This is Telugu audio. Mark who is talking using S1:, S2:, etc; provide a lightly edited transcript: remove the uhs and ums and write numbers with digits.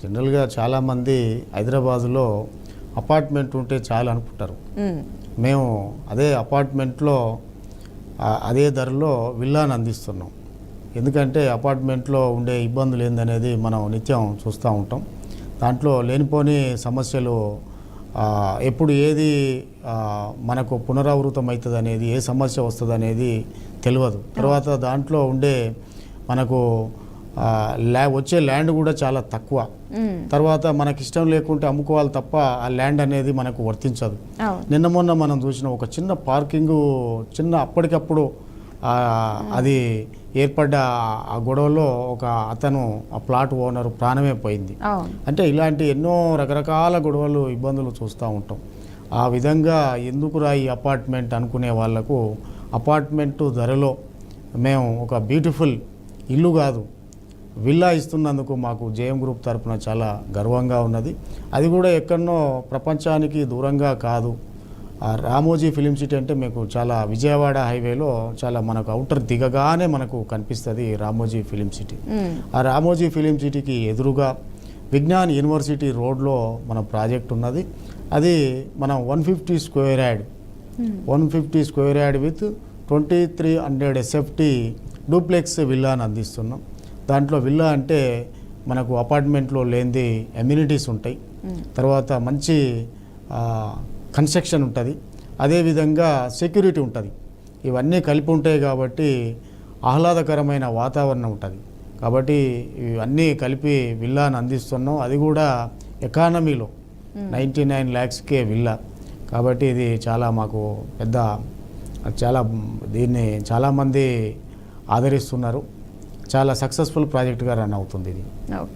S1: జనరల్గా చాలామంది హైదరాబాదులో అపార్ట్మెంట్ ఉంటే చాలు అనుకుంటారు. మేము అదే అపార్ట్మెంట్లో అదే ధరలో విల్లాను అందిస్తున్నాం. ఎందుకంటే అపార్ట్మెంట్లో ఉండే ఇబ్బందులు ఏందనేది మనం నిత్యం చూస్తూ ఉంటాం. దాంట్లో లేనిపోని సమస్యలు ఎప్పుడు ఏది మనకు పునరావృతం అవుతుంది అనేది, ఏ సమస్య వస్తుంది అనేది తెలియదు. తర్వాత దాంట్లో ఉండే మనకు వచ్చే ల్యాండ్ కూడా చాలా తక్కువ. తర్వాత మనకి ఇష్టం లేకుంటే అమ్ముకోవాలి తప్ప ఆ ల్యాండ్ అనేది మనకు వర్తించదు. నిన్న మొన్న మనం చూసిన ఒక చిన్న పార్కింగు అప్పటికప్పుడు అది ఏర్పడ్డ ఆ గొడవలో ఒక అతను ఆ ప్లాట్ ఓనర్ ప్రాణమే పోయింది. అంటే ఇలాంటి ఎన్నో రకరకాల గొడవలు, ఇబ్బందులు చూస్తూ ఉంటాం. ఆ విధంగా ఎందుకురా ఈ అపార్ట్మెంట్ అనుకునే వాళ్లకు అపార్ట్మెంటు ధరలో మేము ఒక బ్యూటిఫుల్ ఇల్లు కాదు విల్లా ఇస్తున్నందుకు మాకు జేఎం గ్రూప్ తరపున చాలా గర్వంగా ఉన్నది. అది కూడా ఎక్కడనో ప్రపంచానికి దూరంగా కాదు. రామోజీ ఫిలిం సిటీ అంటే మీకు చాలా విజయవాడ హైవేలో చాలా మనకు అవుటర్ దిగగానే మనకు కనిపిస్తుంది రామోజీ ఫిలిం సిటీ. ఆ రామోజీ ఫిలిం సిటీకి ఎదురుగా విజ్ఞాన్ యూనివర్సిటీ రోడ్లో మన ప్రాజెక్ట్ ఉన్నది. అది మనం 150 square yard 150 square yard with 2300 SFT duplex విల్లాను అందిస్తున్నాం. దాంట్లో విల్లా అంటే మనకు అపార్ట్మెంట్లో లేనిది అమ్యూనిటీస్ ఉంటాయి, తర్వాత మంచి కన్స్ట్రక్షన్ ఉంటుంది, అదేవిధంగా సెక్యూరిటీ ఉంటుంది. ఇవన్నీ కలిపి ఉంటాయి కాబట్టి ఆహ్లాదకరమైన వాతావరణం ఉంటుంది. కాబట్టి ఇవన్నీ కలిపి విల్లాను అందిస్తున్నాం. అది కూడా ఎకానమీలో 99 lakhsకే విల్లా. కాబట్టి ఇది చాలా మాకు పెద్ద దీన్ని చాలామంది ఆదరిస్తున్నారు. చాలా సక్సెస్ఫుల్ ప్రాజెక్ట్గా రన్ అవుతుంది ఇది.